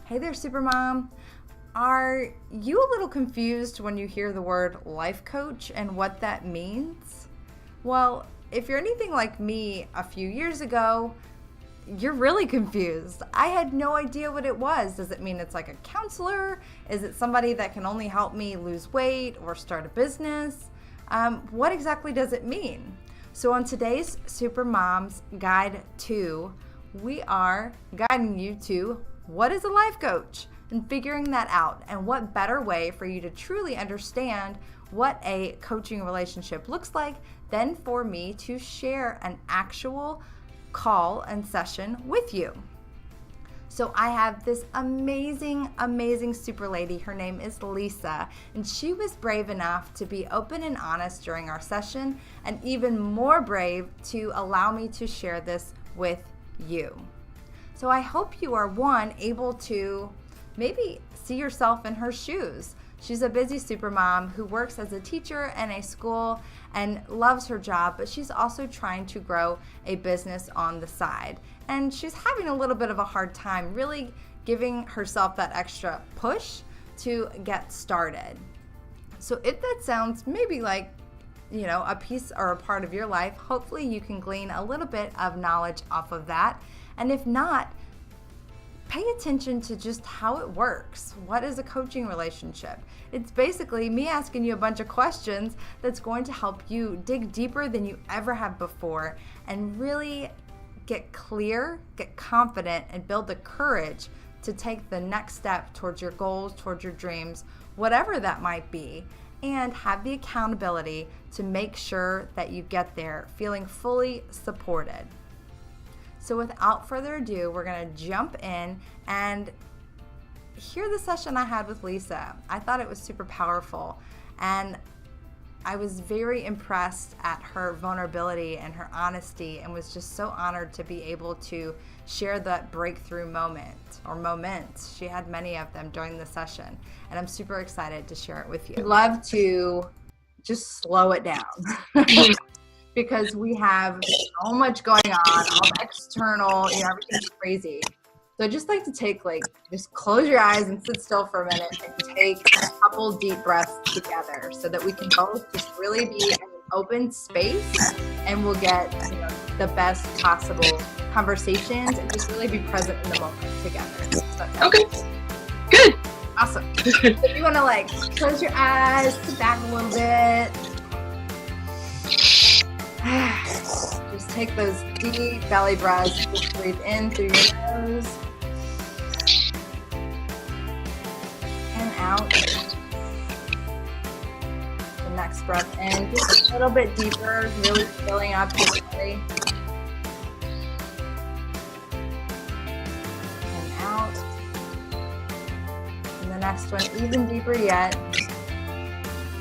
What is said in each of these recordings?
Hey there, Supermom. Are you a little confused when you hear the word life coach and what that means? Well, if you're anything like me a few years ago, you're really confused. I had no idea what it was. Does it mean it's like a counselor? Is it somebody that can only help me lose weight or start a business? What exactly does it mean? So, on today's Supermom's Guide to, we are guiding you to what is a life coach and figuring that out. And what better way for you to truly understand what a coaching relationship looks like than for me to share an actual call and session with you. So I have this amazing super lady. Her name is Lisa, and she was brave enough to be open and honest during our session, and even more brave to allow me to share this with you. So I hope you are, one, able to maybe see yourself in her shoes. She's a busy supermom who works as a teacher in a school and loves her job, but she's also trying to grow a business on the side. And she's having a little bit of a hard time really giving herself that extra push to get started. So if that sounds maybe like, a piece or a part of your life, hopefully you can glean a little bit of knowledge off of that. And if not, pay attention to just how it works. What is a coaching relationship? It's basically me asking you a bunch of questions that's going to help you dig deeper than you ever have before and really get clear, get confident, and build the courage to take the next step towards your goals, towards your dreams, whatever that might be, and have the accountability to make sure that you get there feeling fully supported. So without further ado, we're going to jump in and hear the session I had with Lisa. I thought it was super powerful, and I was very impressed at her vulnerability and her honesty, and was just so honored to be able to share that breakthrough moment or moments. She had many of them during the session, and I'm super excited to share it with you. I'd love to just slow it down. Because we have so much going on, all the external, everything's crazy. So I just like to just close your eyes and sit still for a minute and take a couple deep breaths together so that we can both just really be in an open space and we'll get the best possible conversations and just really be present in the moment together. So, okay, good. Awesome. So if you want to close your eyes, sit back a little bit. Just take those deep belly breaths. Just breathe in through your nose and out. The next breath in, just a little bit deeper, really filling up your belly. And out. And the next one, even deeper yet.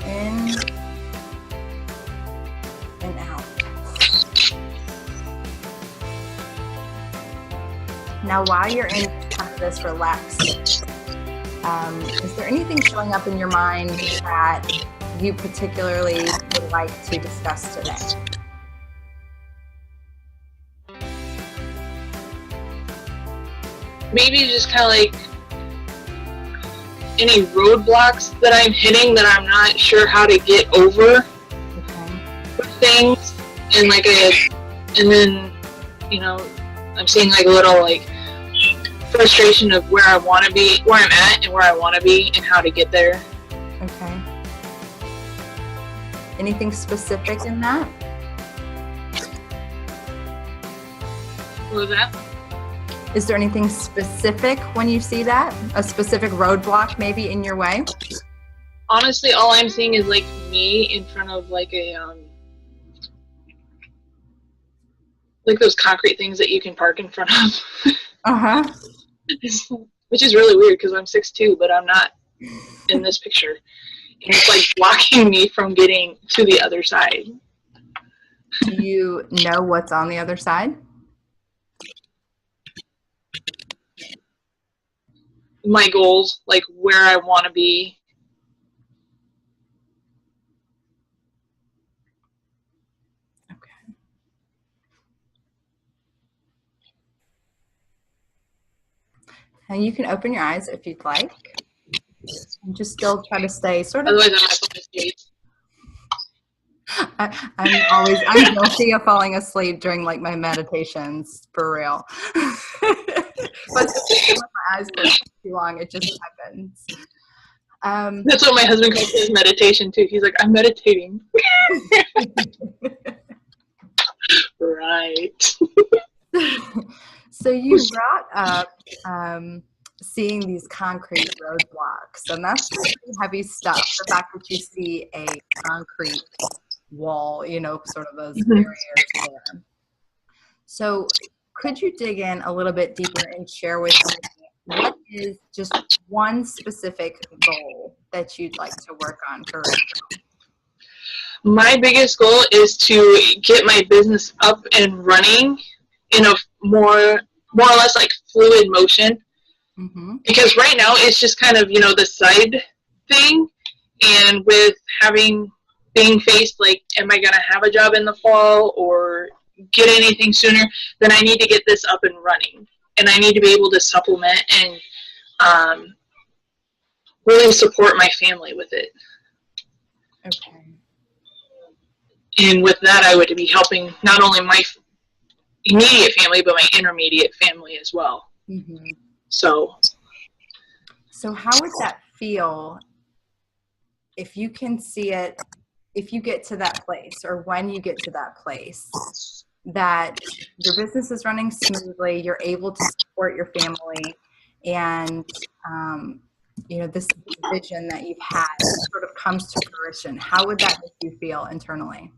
In and out. Now, while you're in this relaxed, is there anything showing up in your mind that you particularly would like to discuss today? Maybe just kind of like any roadblocks that I'm hitting that I'm not sure how to get over. Things and then I'm seeing a little frustration of where I want to be, where I'm at and where I want to be and how to get there. Okay. Anything specific in that? What was that? Is there anything specific when you see that? A specific roadblock maybe in your way? Honestly, all I'm seeing is me in front of those concrete things that you can park in front of. Uh-huh. Which is really weird because I'm 6'2", but I'm not in this picture. And it's blocking me from getting to the other side. Do you know what's on the other side? My goals, where I want to be. And you can open your eyes if you'd like. And just still try to stay sort of. Otherwise, I'm not going to sleep. I'm guilty of falling asleep during like my meditations, for real. But with my eyes closed too long, it just happens. That's what my husband calls his meditation too. He's like, I'm meditating. Right. So you brought up seeing these concrete roadblocks, and that's pretty heavy stuff. The fact that you see a concrete wall, sort of those barriers there. So could you dig in a little bit deeper and share with me what is just one specific goal that you'd like to work on for right now? My biggest goal is to get my business up and running in a more or less like fluid motion. Mm-hmm. Because right now it's just kind of, the side thing. And with being faced like, am I going to have a job in the fall or get anything sooner, then I need to get this up and running. And I need to be able to supplement and really support my family with it. Okay. And with that, I would be helping not only my immediate family, but my intermediate family as well. Mm-hmm. So how would that feel if you can see it, if you get to that place, or when you get to that place, that your business is running smoothly, you're able to support your family, and this vision that you've had sort of comes to fruition? How would that make you feel internally?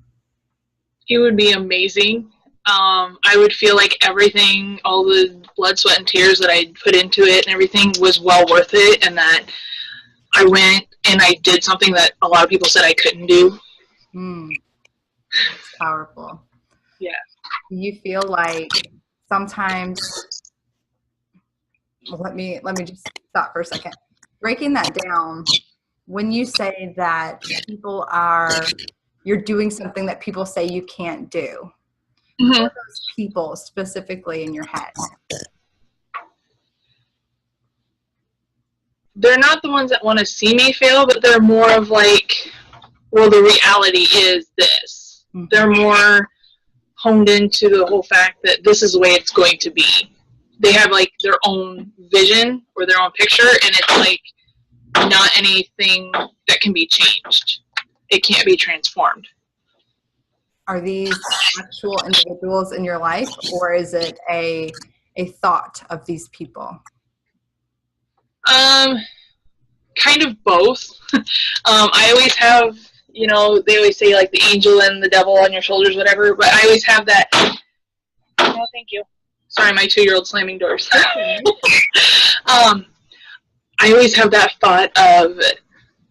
It would be amazing. I would feel like everything, all the blood, sweat, and tears that I put into it and everything was well worth it, and that I went and I did something that a lot of people said I couldn't do. It's powerful. Yeah. You feel like sometimes, let me just stop for a second. Breaking that down, when you say that you're doing something that people say you can't do, mm-hmm. Who are those people specifically in your head? They're not the ones that want to see me fail, but they're more of like, well, the reality is this. Mm-hmm. They're more honed into the whole fact that this is the way it's going to be. They have like their own vision or their own picture, and it's like not anything that can be changed. It can't be transformed. Are these actual individuals in your life, or is it a thought of these people? Kind of both. I always have, they always say like the angel and the devil on your shoulders, whatever, but I always have that. No, thank you. Sorry, my 2-year-old slamming doors. I always have that thought of,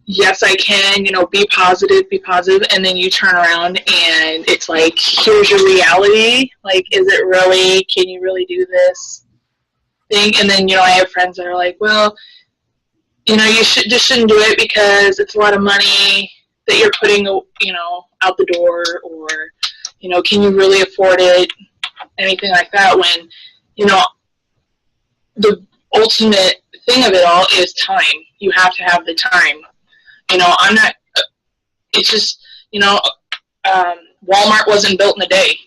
yes, I can, be positive, and then you turn around and it's like, here's your reality. Like, is it really, can you really do this thing? And then, I have friends that are like, well, you shouldn't do it because it's a lot of money that you're putting, out the door, or, can you really afford it? Anything like that, when, the ultimate thing of it all is time. You have to have the time. I'm not, it's just, Walmart wasn't built in a day.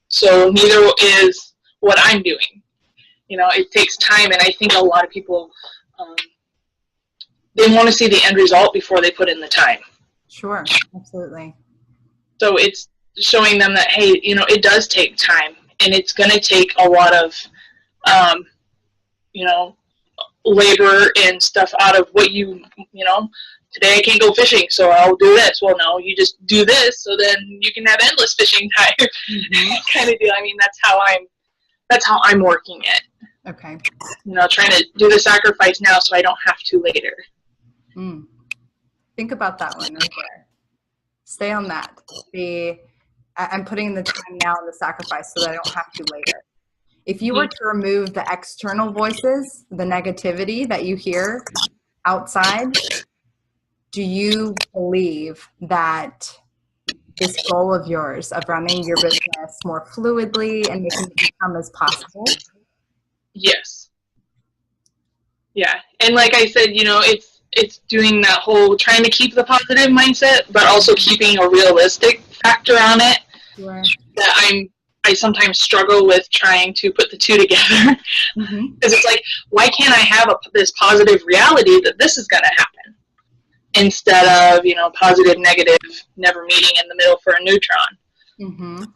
So neither is what I'm doing. It takes time, and I think a lot of people, they want to see the end result before they put in the time. Sure, absolutely. So it's showing them that, hey, it does take time, and it's going to take a lot of, labor and stuff out of what today I can't go fishing, so I'll do this. Well, no, you just do this, so then you can have endless fishing time. Mm-hmm. Kind of deal. I mean, that's how I'm working it. Okay. Trying to do the sacrifice now so I don't have to later. Think about that one right there. Stay on that. I'm putting the time now in the sacrifice so that I don't have to later. If you were to remove the external voices, the negativity that you hear outside, do you believe that this goal of yours of running your business more fluidly and making it become as possible? Yes. Yeah. And like I said, it's doing that whole trying to keep the positive mindset, but also keeping a realistic factor on it. Sure. That I sometimes struggle with trying to put the two together. Because it's like, why can't I have this positive reality that this is going to happen? Instead of, positive, negative, never meeting in the middle for a neutron.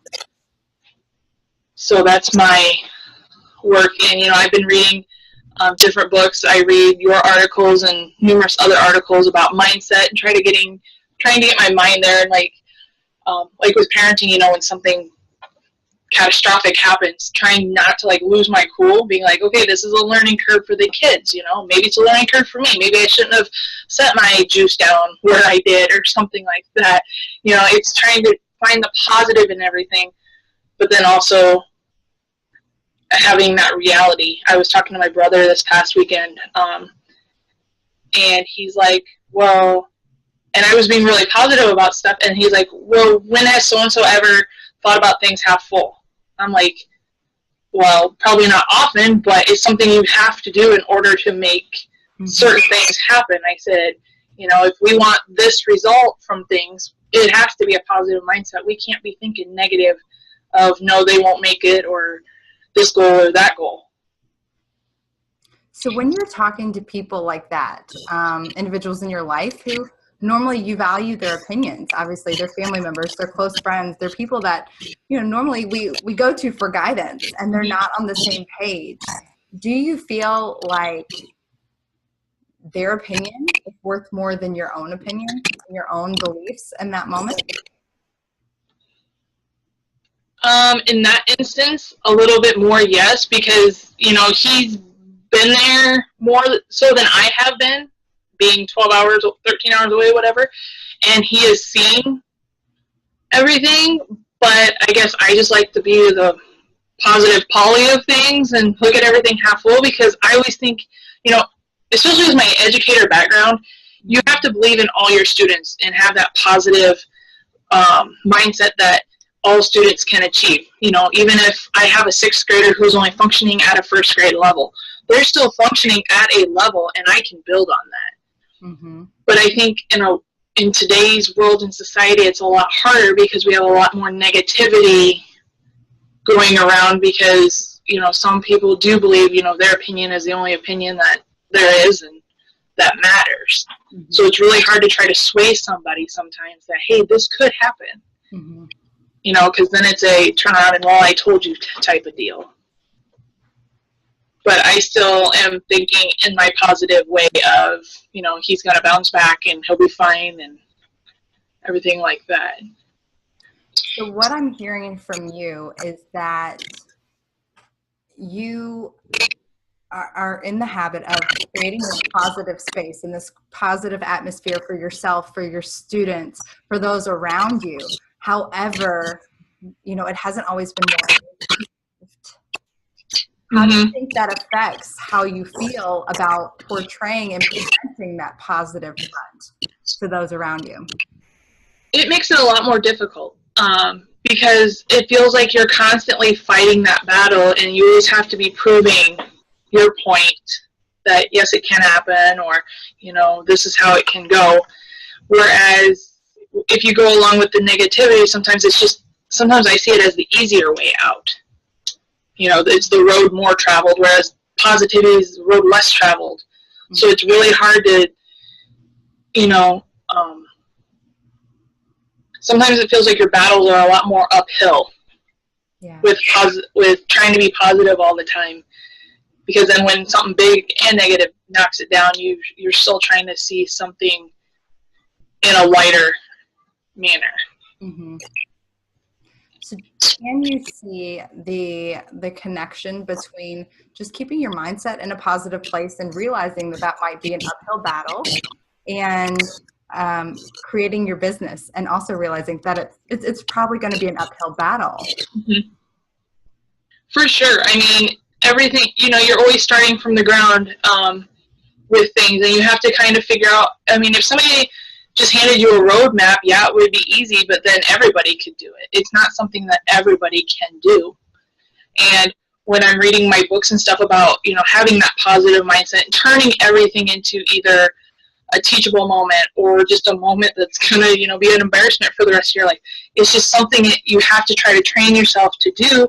So that's my work. And, I've been reading different books. I read your articles and numerous other articles about mindset and trying to get my mind there. And like with parenting, when something catastrophic happens, trying not to lose my cool, being like, okay, this is a learning curve for the kids, maybe it's a learning curve for me, maybe I shouldn't have set my juice down where I did or something like that. It's trying to find the positive in everything, but then also having that reality. I was talking to my brother this past weekend, and he's like, well, and I was being really positive about stuff, and he's like, well, when has so-and-so ever thought about things half full? I'm like, well, probably not often, but it's something you have to do in order to make certain things happen. I said, if we want this result from things, it has to be a positive mindset. We can't be thinking negative of, no, they won't make it, or this goal or that goal. So when you're talking to people like that, individuals in your life who normally you value their opinions, obviously they're family members, they're close friends, they're people that, normally we go to for guidance, and they're not on the same page. Do you feel like their opinion is worth more than your own opinion, your own beliefs in that moment? In that instance, a little bit more, yes, because, he's been there more so than I have been, being 12 hours, 13 hours away, whatever, and he has seen everything, but I guess I just like to be the positive Polly of things and look at everything half full, because I always think, especially with my educator background, you have to believe in all your students and have that positive mindset that all students can achieve. Even if I have a 6th grader who's only functioning at a 1st grade level, they're still functioning at a level, and I can build on that. But I think in today's world and society, it's a lot harder because we have a lot more negativity going around, because some people do believe their opinion is the only opinion that there is and that matters. So it's really hard to try to sway somebody sometimes that, hey, this could happen. Because then it's a turn around and, well, I told you type of deal. But I still am thinking in my positive way of, he's going to bounce back and he'll be fine and everything like that. So what I'm hearing from you is that you are in the habit of creating this positive space and this positive atmosphere for yourself, for your students, for those around you. However, it hasn't always been there. How do you think that affects how you feel about portraying and presenting that positive front to those around you? It makes it a lot more difficult because it feels like you're constantly fighting that battle, and you always have to be proving your point that, yes, it can happen, or, this is how it can go. Whereas if you go along with the negativity, sometimes I see it as the easier way out. It's the road more traveled, whereas positivity is the road less traveled. So it's really hard to, sometimes it feels like your battles are a lot more uphill with trying to be positive all the time. Because then when something big and negative knocks it down, you're still trying to see something in a lighter manner. So can you see the connection between just keeping your mindset in a positive place and realizing that might be an uphill battle, and creating your business, and also realizing that it's probably going to be an uphill battle? For sure. I mean, everything, you're always starting from the ground with things, and you have to kind of figure out, if somebody just handed you a roadmap, yeah, it would be easy, but then everybody could do it. It's not something that everybody can do. And when I'm reading my books and stuff about, having that positive mindset, turning everything into either a teachable moment or just a moment that's going to, be an embarrassment for the rest of your life. It's just something that you have to try to train yourself to do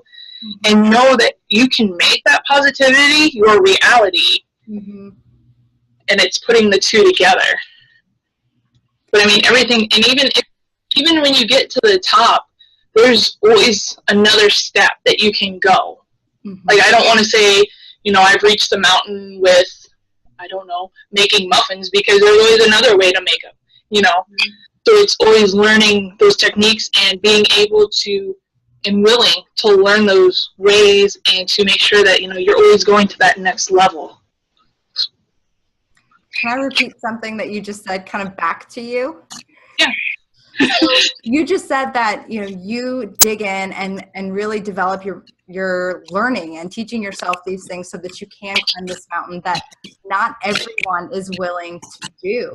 and know that you can make that positivity your reality. Mm-hmm. And it's putting the two together. But I mean, everything, and even when you get to the top, there's always another step that you can go. Mm-hmm. Like, I don't want to say, I've reached the mountain with, I don't know, making muffins, because there's always another way to make them, Mm-hmm. So it's always learning those techniques and being able to and willing to learn those ways and to make sure that, you're always going to that next level. Can I repeat something that you just said kind of back to you? Yeah. So you just said that, you dig in and really develop your learning and teaching yourself these things so that you can climb this mountain that not everyone is willing to do.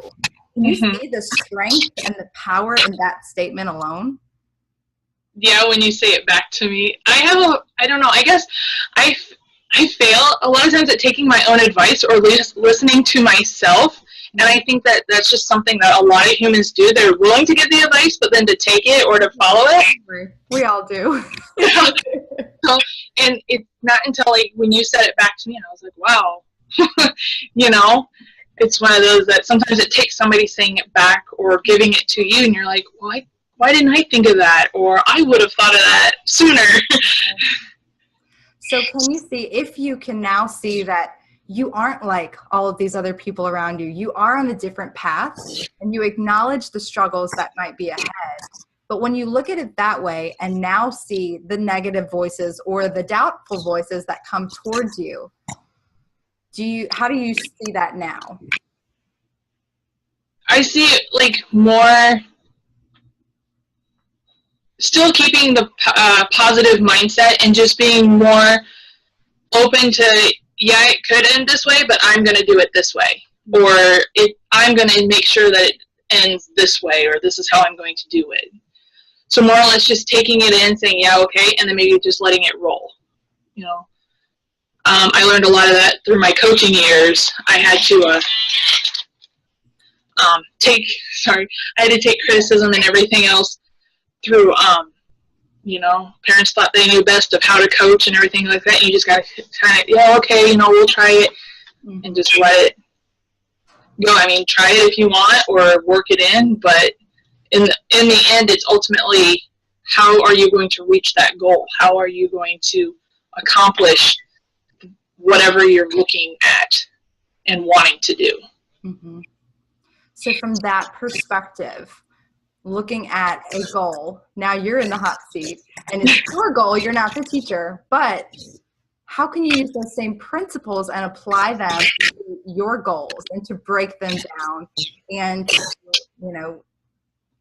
Can you see the strength and the power in that statement alone? Yeah, when you say it back to me, I don't know, I guess I fail a lot of times at taking my own advice or listening to myself. And I think that that's just something that a lot of humans do. They're willing to get the advice, but then to take it or to follow it. We all do. So, and it's not until when you said it back to me, and I was like, wow, it's one of those that sometimes it takes somebody saying it back or giving it to you, and you're like, why didn't I think of that? Or I would have thought of that sooner. So can you see, if you can now see that you aren't like all of these other people around you, you are on a different path, and you acknowledge the struggles that might be ahead. But when you look at it that way and now see the negative voices or the doubtful voices that come towards you, how do you see that now? I see it more still keeping the positive mindset and just being more open to, yeah, it could end this way, but I'm going to do it this way. Or I'm going to make sure that it ends this way, or this is how I'm going to do it. So more or less just taking it in, saying, yeah, okay, and then maybe just letting it roll. I learned a lot of that through my coaching years. I had to take criticism and everything else through, parents thought they knew best of how to coach and everything like that. And you just got to kind of, yeah, okay, we'll try it and just let it go. I mean, try it if you want or work it in, but in the end, it's ultimately how are you going to reach that goal? How are you going to accomplish whatever you're looking at and wanting to do? Mm-hmm. So from that perspective, looking at a goal, now you're in the hot seat and it's your goal, you're not the teacher, but how can you use those same principles and apply them to your goals and to break them down and,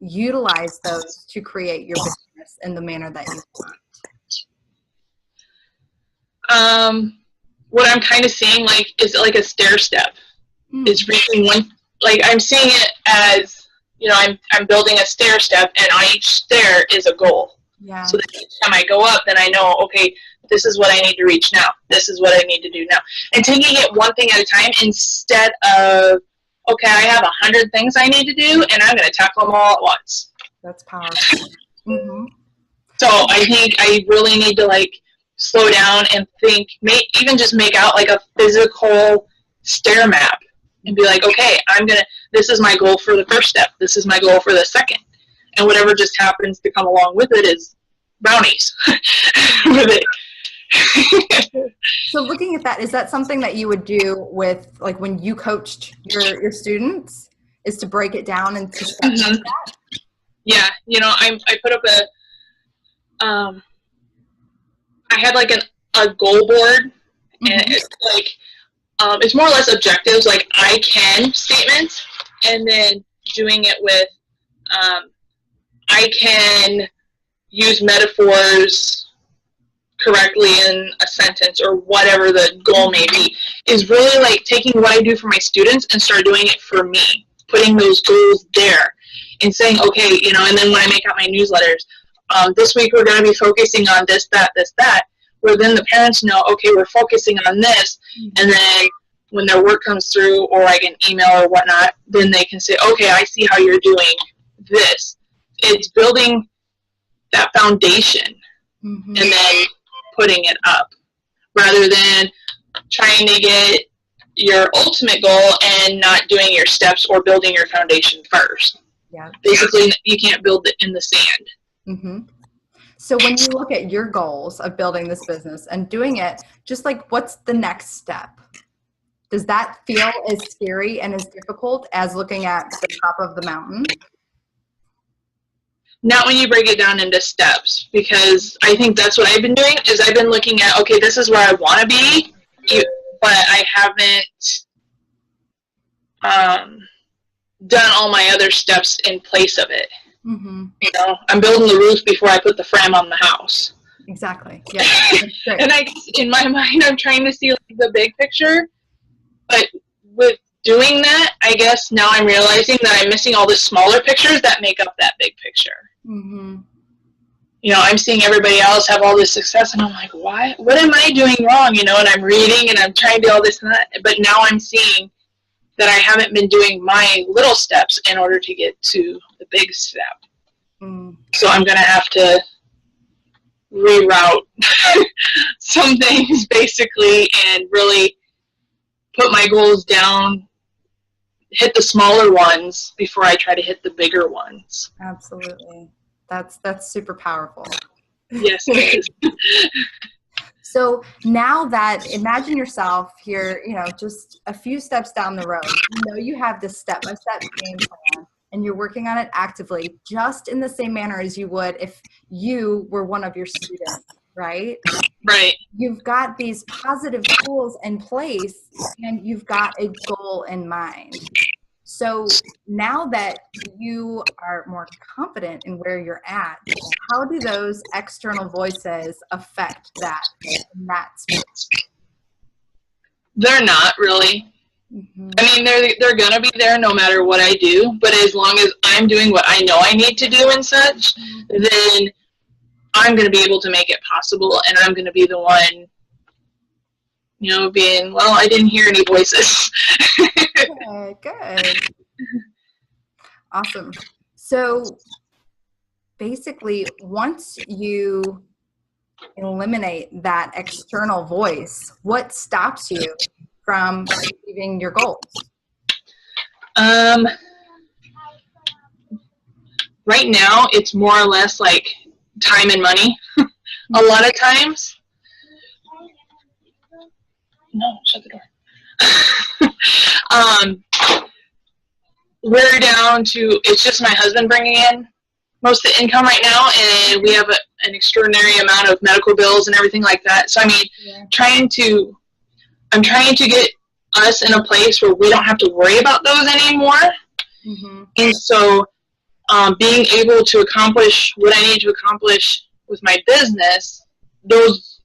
utilize those to create your business in the manner that you want? What I'm kind of seeing is like a stair step. It's reaching one, I'm seeing it as, I'm building a stair step, and on each stair is a goal. Yeah. So that each time I go up, then I know, okay, this is what I need to reach now. This is what I need to do now. And taking it one thing at a time instead of, okay, I have 100 things I need to do, and I'm going to tackle them all at once. That's powerful. Mm-hmm. So I think I really need to slow down and think, even just make out a physical stair map and be like, okay, this is my goal for the first step. This is my goal for the second. And whatever just happens to come along with it is brownies with it. So looking at that, is that something that you would do with when you coached your students, is to break it down into steps like that? Yeah. I put up I had a goal board, and it's it's more or less objectives, I can statements, and then doing it with I can use metaphors correctly in a sentence or whatever the goal may be, is really taking what I do for my students and start doing it for me, putting those goals there and saying, okay, and then when I make out my newsletters, this week we're going to be focusing on this, that, where then the parents know, okay, we're focusing on this, and then when their work comes through or I get an email or whatnot, then they can say, okay, I see how you're doing this. It's building that foundation and then putting it up rather than trying to get your ultimate goal and not doing your steps or building your foundation first. Yeah. Basically, you can't build it in the sand. Mm-hmm. So when you look at your goals of building this business and doing it, just like what's the next step? Does that feel as scary and as difficult as looking at the top of the mountain? Not when you break it down into steps, because I think that's what I've been doing is I've been looking at, okay, this is where I want to be, but I haven't done all my other steps in place of it. Mm-hmm. You know, I'm building the roof before I put the frame on the house. Exactly. Yeah. And I guess in my mind, I'm trying to see like, the big picture, but with doing that, I guess now I'm realizing that I'm missing all the smaller pictures that make up that big picture. Mm-hmm. You know, I'm seeing everybody else have all this success, and I'm like, why? What am I doing wrong? You know, and I'm reading, and I'm trying to do all this and that, but now I'm seeing that I haven't been doing my little steps in order to get to the big step. So I'm going to have to reroute some things, basically, and really put my goals down, hit the smaller ones before I try to hit the bigger ones. Absolutely. That's super powerful. Yes, it is. So now that, imagine yourself here, you know, just a few steps down the road, you know, you have this step-by-step game plan and you're working on it actively, just in the same manner as you would if you were one of your students, right? Right. You've got these positive tools in place and you've got a goal in mind. So now that you are more confident in where you're at, how do those external voices affect that in that space? They're not really. Mm-hmm. I mean, they're going to be there no matter what I do, but as long as I'm doing what I know I need to do and such, then I'm going to be able to make it possible, and I'm going to be the one, you know, being, well, I didn't hear any voices. Good. Awesome. So basically, once you eliminate that external voice, what stops you from achieving your goals? Right now, it's more or less like time and money. A lot of times. No, shut the door. We're down to, it's just my husband bringing in most of the income right now, and we have an extraordinary amount of medical bills and everything like that. So I mean, I'm trying to get us in a place where we don't have to worry about those anymore. Mm-hmm. And so being able to accomplish what I need to accomplish with my business, those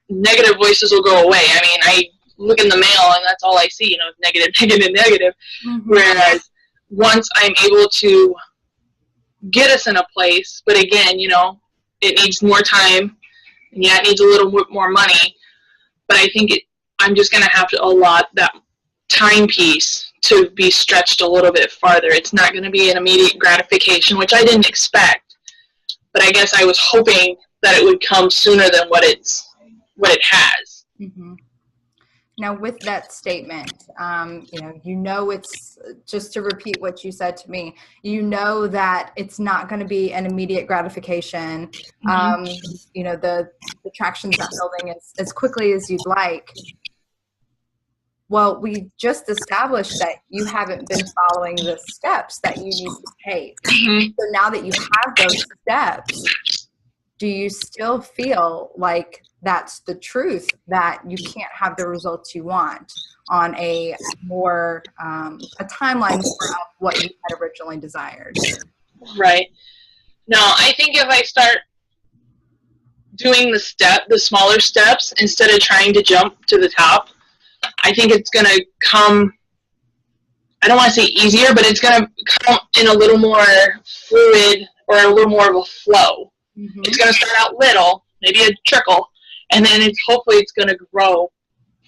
negative voices will go away. I mean, I look in the mail and that's all I see, you know, negative, negative, negative. Mm-hmm. Whereas once I'm able to get us in a place, but again, you know, it needs more time, and yeah, it needs a little more money, but I think I'm just going to have to allot that time piece to be stretched a little bit farther. It's not going to be an immediate gratification, which I didn't expect, but I guess I was hoping that it would come sooner than what it has. Mm-hmm. Now, with that statement, you know, it's just to repeat what you said to me, you know that it's not going to be an immediate gratification. Mm-hmm. You know, the traction's not building as quickly as you'd like. Well, we just established that you haven't been following the steps that you need to take. Mm-hmm. So now that you have those steps, do you still feel like that's the truth, that you can't have the results you want on a more a timeline of what you had originally desired? Right. No, I think if I start doing the smaller steps instead of trying to jump to the top, I think it's going to come, I don't want to say easier, but it's going to come in a little more fluid or a little more of a flow. Mm-hmm. It's going to start out little, maybe a trickle, and then hopefully it's going to grow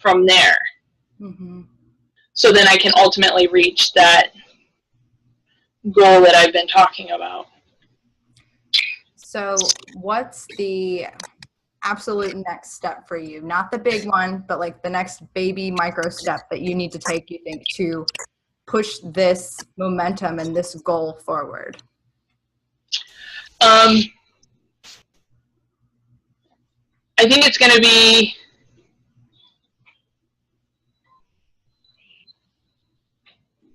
from there. Mm-hmm. So then I can ultimately reach that goal that I've been talking about. So what's the absolute next step for you? Not the big one, but like the next baby micro step that you need to take, you think, to push this momentum and this goal forward? I think it's going to be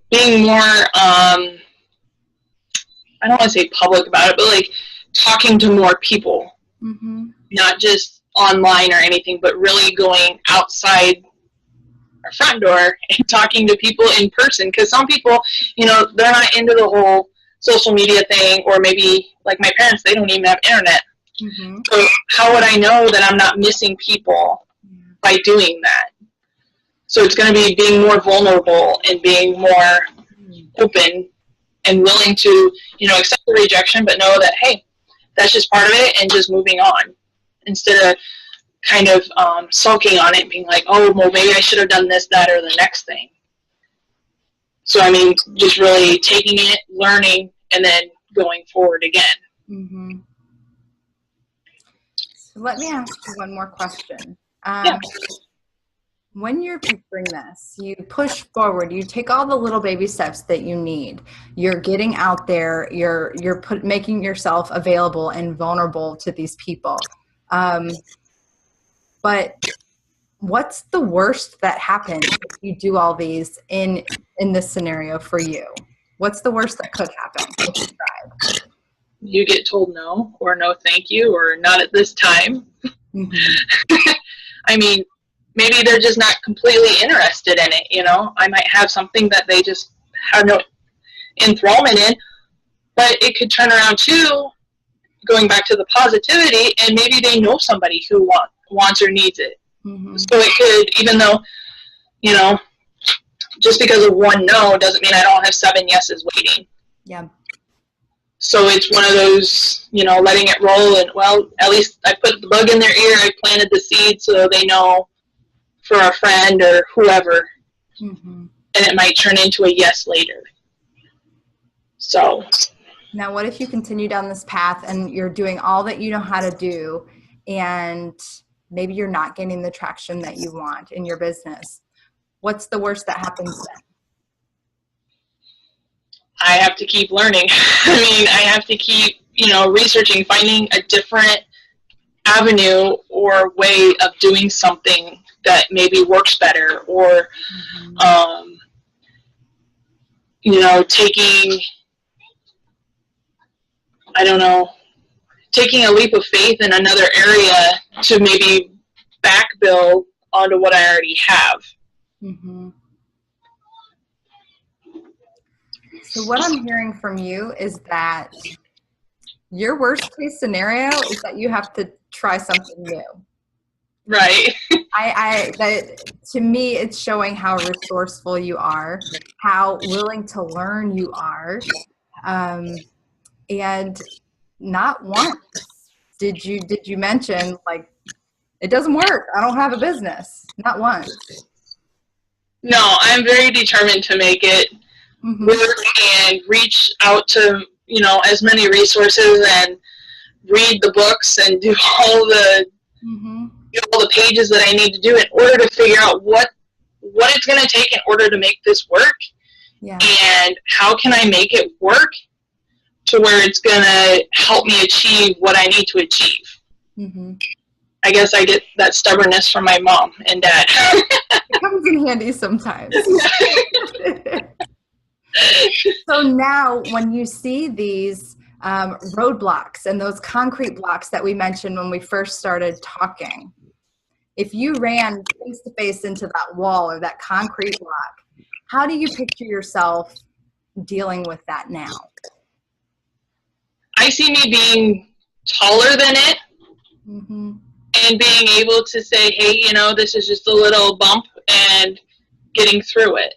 being more, I don't want to say public about it, but like talking to more people, mm-hmm. not just online or anything, but really going outside our front door and talking to people in person. Because some people, you know, they're not into the whole social media thing, or maybe like my parents, they don't even have internet. Mm-hmm. So how would I know that I'm not missing people by doing that? So it's going to be being more vulnerable and being more open and willing to, you know, accept the rejection, but know that, hey, that's just part of it, and just moving on, instead of kind of sulking on it and being like, oh, well, maybe I should have done this, that, or the next thing. So, I mean, just really taking it, learning, and then going forward again. Mm-hmm. So let me ask you one more question. Yeah. When you're picturing this, you push forward, you take all the little baby steps that you need. You're getting out there, you're making yourself available and vulnerable to these people. But what's the worst that happens if you do all these in this scenario for you? What's the worst that could happen if you tried? You get told no, or no thank you, or not at this time. Mm-hmm. I mean, maybe they're just not completely interested in it, you know? I might have something that they just have no enthrallment in, but it could turn around too, going back to the positivity, and maybe they know somebody who wants or needs it. Mm-hmm. So it could, even though, you know, just because of one no doesn't mean I don't have 7 yeses waiting. Yeah. So it's one of those, you know, letting it roll, and, well, at least I put the bug in their ear, I planted the seed so they know for a friend or whoever. Mm-hmm. And it might turn into a yes later. So. Now, what if you continue down this path and you're doing all that you know how to do, and maybe you're not getting the traction that you want in your business? What's the worst that happens then? I have to keep learning. I mean, I have to keep, you know, researching, finding a different avenue or way of doing something that maybe works better, or, you know, taking a leap of faith in another area to maybe back build onto what I already have. Mm-hmm. So what I'm hearing from you is that your worst case scenario is that you have to try something new. Right. To me, it's showing how resourceful you are, how willing to learn you are, and not once did you mention, like, it doesn't work, I don't have a business. Not once. No, I'm very determined to make it work and reach out to, you know, as many resources and read the books and do all the all the pages that I need to do in order to figure out what it's going to take in order to make this work. Yeah. And how can I make it work to where it's going to help me achieve what I need to achieve. Mm-hmm. I guess I get that stubbornness from my mom and dad. It comes in handy sometimes. So now when you see these roadblocks and those concrete blocks that we mentioned when we first started talking, if you ran face to face into that wall or that concrete block, how do you picture yourself dealing with that now? I see me being taller than it, and being able to say, hey, you know, this is just a little bump, and getting through it.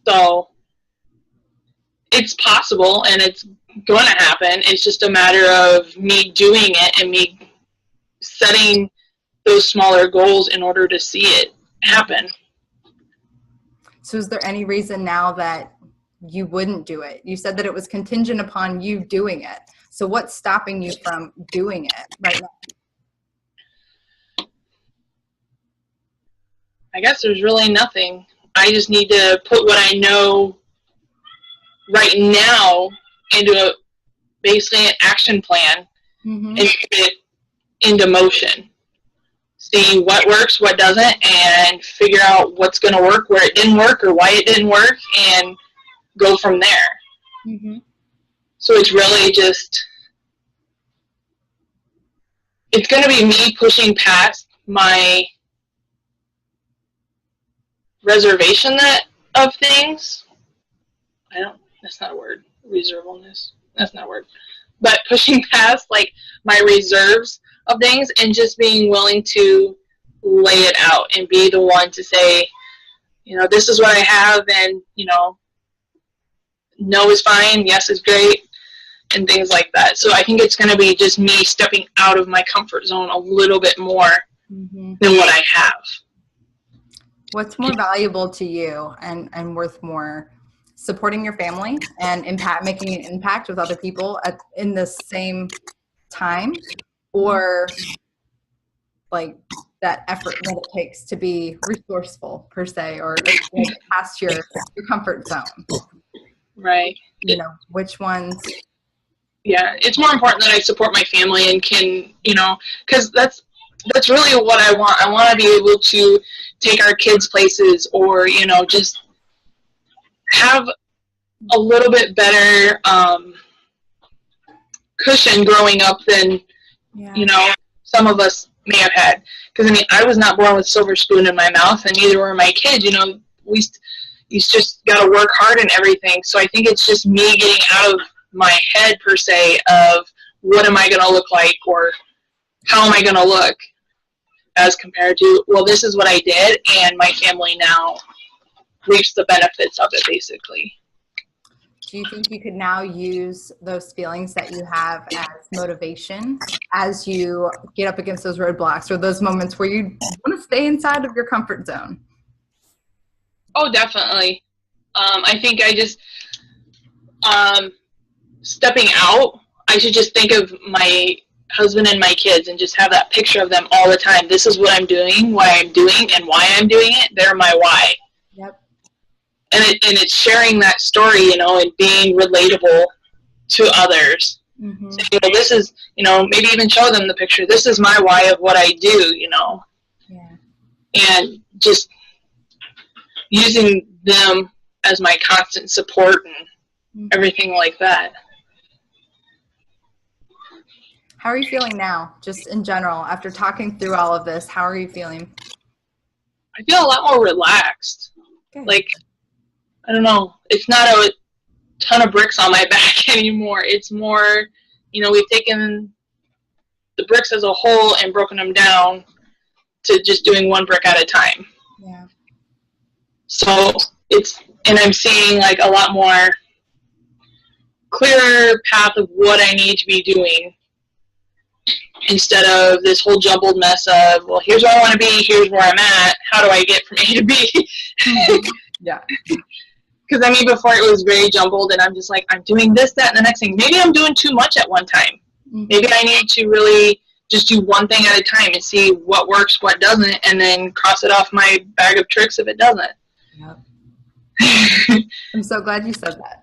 So it's possible, and it's going to happen. It's just a matter of me doing it and me setting those smaller goals in order to see it happen. So is there any reason now that you wouldn't do it? You said that it was contingent upon you doing it. So what's stopping you from doing it right now? I guess there's really nothing. I just need to put what I know right now into basically an action plan and put it into motion. See what works, what doesn't, and figure out what's going to work, where it didn't work, or why it didn't work, and go from there. So it's really just, it's going to be me pushing past my reservation of things. That's not a word. Reservableness. That's not a word. But pushing past like my reserves of things and just being willing to lay it out and be the one to say, this is what I have, and, no is fine, yes is great, and things like that. So I think it's going to be just me stepping out of my comfort zone a little bit more than what I have. What's more valuable to you and worth more? Supporting your family and making an impact with other people in the same time, or like that effort that it takes to be resourceful per se, or past your comfort zone? Right. Which ones? Yeah, it's more important that I support my family and can, because that's really what I want. I want to be able to take our kids places, or, just have a little bit better cushion growing up than, some of us may have had. Because, I was not born with silver spoon in my mouth, and neither were my kids. You just got to work hard and everything. So I think it's just me getting out of my head, per se, of what am I going to look like, or how am I going to look, as compared to, well, this is what I did, and my family now reaps the benefits of it, basically. Do you think you could now use those feelings that you have as motivation as you get up against those roadblocks, or those moments where you want to stay inside of your comfort zone? Oh, definitely. I think I just, stepping out, I should just think of my husband and my kids and just have that picture of them all the time. This is what I'm doing, why I'm doing, and why I'm doing it. They're my why. Yep. And it's sharing that story, and being relatable to others. So, this is, maybe even show them the picture. This is my why of what I do, Yeah. And just using them as my constant support and everything like that. How are you feeling now, just in general, after talking through all of this? How are you feeling? I feel a lot more relaxed. Good. Like, I don't know, it's not a ton of bricks on my back anymore. It's more, we've taken the bricks as a whole and broken them down to just doing one brick at a time. Yeah. So and I'm seeing like a lot more clearer path of what I need to be doing, instead of this whole jumbled mess of, well, here's where I want to be, here's where I'm at, how do I get from A to B? Yeah. Because, before it was very jumbled, and I'm just like, I'm doing this, that, and the next thing. Maybe I'm doing too much at one time. Maybe I need to really just do one thing at a time and see what works, what doesn't, and then cross it off my bag of tricks if it doesn't. Yep. I'm so glad you said that.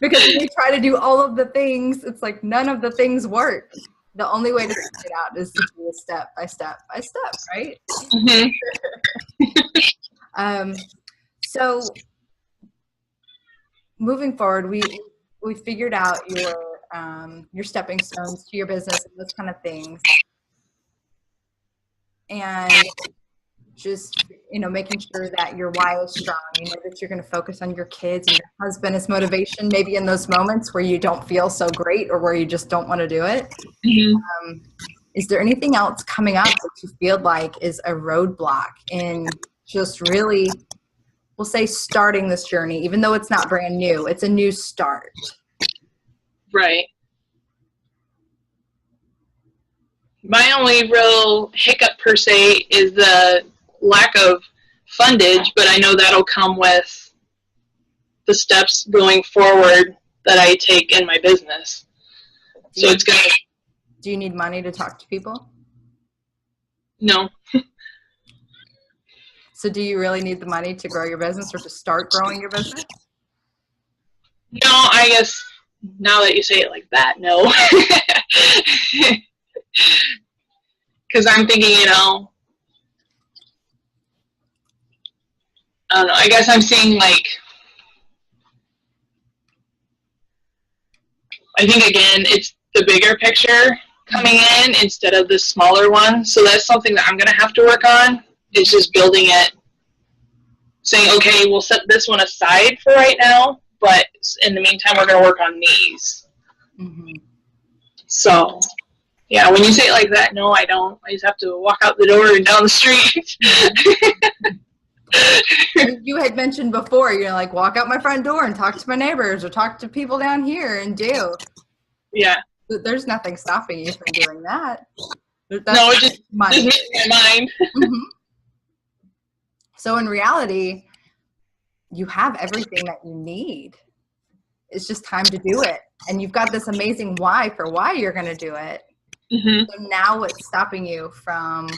Because when we try to do all of the things, it's like none of the things work. The only way to figure it out is to do it step by step by step, right? So moving forward, we figured out your stepping stones to your business and those kind of things, and just making sure that your why is strong. That you're going to focus on your kids and your husband as motivation, maybe in those moments where you don't feel so great or where you just don't want to do it. Is there anything else coming up that you feel like is a roadblock in just really, we'll say, starting this journey, even though it's not brand new, it's a new start? Right. My only real hiccup per se is the lack of fundage, but I know that'll come with the steps going forward that I take in my business. So it's gonna. Do you need money to talk to people? No. So do you really need the money to grow your business or to start growing your business? No, I guess now that you say it like that, no. Because I'm thinking, I don't know, I guess I'm seeing I think again, it's the bigger picture coming in instead of the smaller one. So that's something that I'm going to have to work on. It's just building it, saying, okay, we'll set this one aside for right now, but in the meantime, we're going to work on these. Mm-hmm. So, yeah, when you say it like that, no, I don't. I just have to walk out the door and down the street. You had mentioned before, walk out my front door and talk to my neighbors or talk to people down here and do. Yeah. There's nothing stopping you from doing that. No, it just makes my mind. Mm-hmm. So in reality, you have everything that you need. It's just time to do it. And you've got this amazing why for why you're going to do it. Mm-hmm. So now what's stopping you from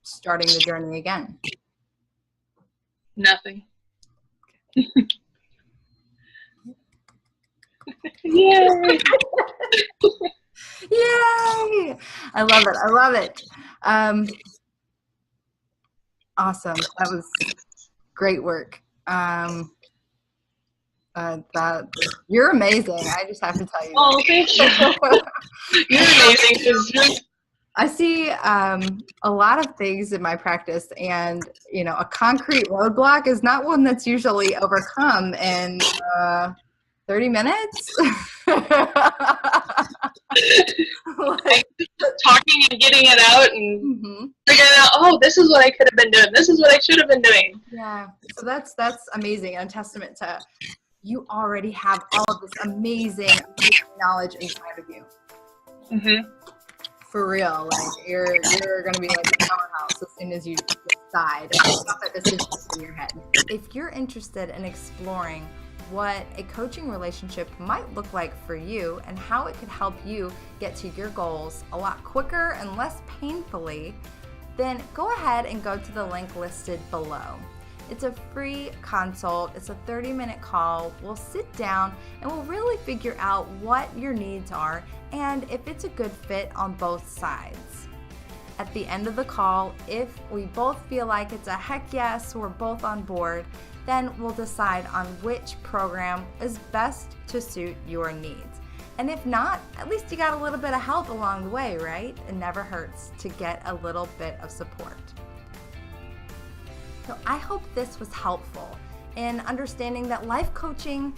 starting the journey again? Nothing. Yay! Yay! I love it. I love it. Awesome. That was great work. You're amazing. I just have to tell you. Oh, thank you. You're amazing. I see a lot of things in my practice, and a concrete roadblock is not one that's usually overcome in 30 minutes. Talking and getting it out and figuring out, oh, this is what I could have been doing. This is what I should have been doing. Yeah. So that's amazing. And a testament to you already have all of this amazing knowledge inside of you. Mm-hmm. For real. You're going to be like a powerhouse as soon as you decide. It's not that decision in your head. If you're interested in exploring what a coaching relationship might look like for you and how it could help you get to your goals a lot quicker and less painfully, then go ahead and go to the link listed below. It's a free consult. It's a 30-minute call. We'll sit down and we'll really figure out what your needs are and if it's a good fit on both sides. At the end of the call, if we both feel like it's a heck yes, we're both on board, then we'll decide on which program is best to suit your needs. And if not, at least you got a little bit of help along the way, right? It never hurts to get a little bit of support. So I hope this was helpful in understanding that life coaching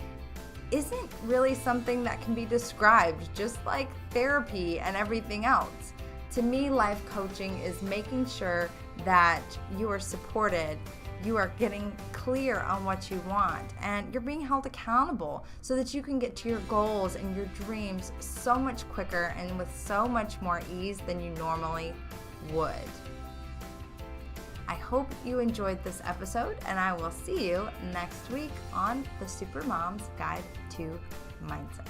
isn't really something that can be described, just like therapy and everything else. To me, life coaching is making sure that you are supported, you are getting clear on what you want, and you're being held accountable so that you can get to your goals and your dreams so much quicker and with so much more ease than you normally would. I hope you enjoyed this episode, and I will see you next week on the Supermom's Guide to Mindset.